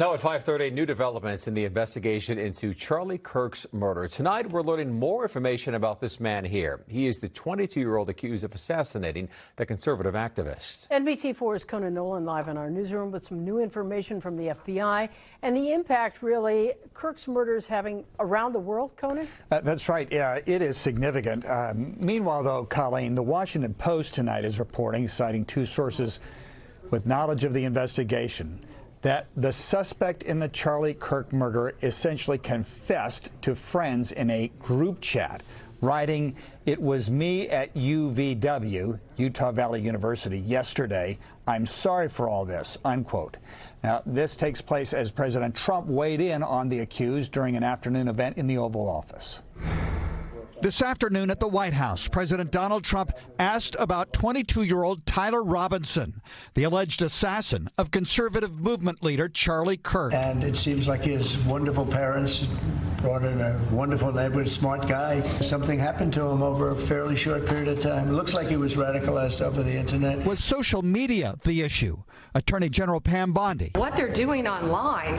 Now at 5:30, new developments in the investigation into Charlie Kirk's murder. Tonight, we're learning more information about this man here. He is the 22-year-old accused of assassinating the conservative activist. NBC4's Conan Nolan live in our newsroom with some new information from the FBI and the impact, really, Kirk's murder is having around the world, Conan? That's right. Yeah, it is significant. Meanwhile, though, Colleen, the Washington Post tonight is reporting, citing two sources with knowledge of the investigation, that the suspect in the Charlie Kirk murder essentially confessed to friends in a group chat, writing, "It was me at UVW, Utah Valley University, yesterday. I'm sorry for all this," unquote. Now, this takes place as President Trump weighed in on the accused during an afternoon event in the Oval Office. This afternoon at the White House, President Donald Trump asked about 22-year-old Tyler Robinson, the alleged assassin of conservative movement leader Charlie Kirk. And it seems like his wonderful parents brought in a wonderful neighborhood, smart guy. Something happened to him over a fairly short period of time. It looks like he was radicalized over the internet. Was social media the issue? Attorney General Pam Bondi. What they're doing online,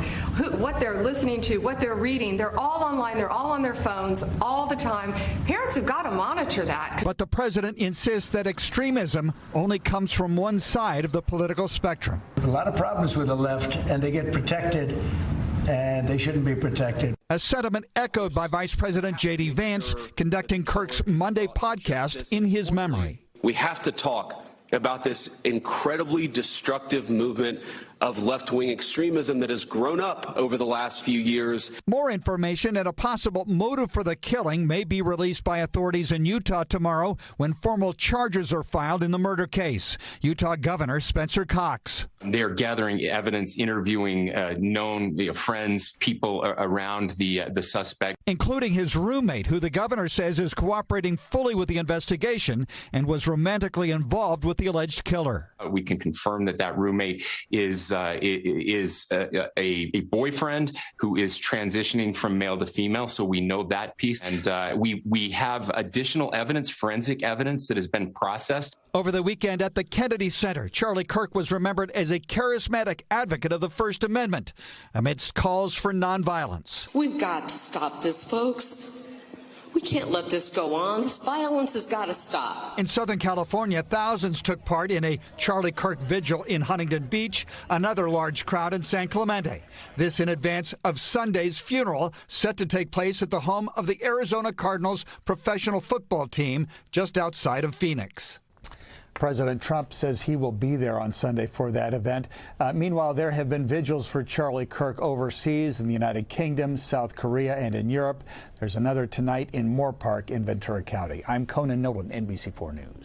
what they're listening to, what they're reading, they're all online, they're all on their phones all the time. Parents have got to monitor that. But the president insists that extremism only comes from one side of the political spectrum. A lot of problems with the left, and they get protected, and they shouldn't be protected. A sentiment echoed by Vice President J.D. Vance conducting Kirk's Monday podcast in his memory. We have to talk about this incredibly destructive movement of left-wing extremism that has grown up over the last few years. More information and a possible motive for the killing may be released by authorities in Utah tomorrow when formal charges are filed in the murder case. Utah Governor Spencer Cox. They are gathering evidence, interviewing known friends, people around the suspect, including his roommate, who the governor says is cooperating fully with the investigation and was romantically involved with the alleged killer. We can confirm that that roommate is a boyfriend who is transitioning from male to female, so we know that piece. And we have additional evidence, forensic evidence, that has been processed. Over the weekend at the Kennedy Center, Charlie Kirk was remembered as a charismatic advocate of the First Amendment amidst calls for nonviolence. We've got to stop this, folks. We can't let this go on. This violence has got to stop. In Southern California, thousands took part in a Charlie Kirk vigil in Huntington Beach, another large crowd in San Clemente. This in advance of Sunday's funeral set to take place at the home of the Arizona Cardinals professional football team just outside of Phoenix. President Trump says he will be there on Sunday for that event. Meanwhile, there have been vigils for Charlie Kirk overseas in the United Kingdom, South Korea, and in Europe. There's another tonight in Moore Park in Ventura County. I'm Conan Nolan, NBC4 News.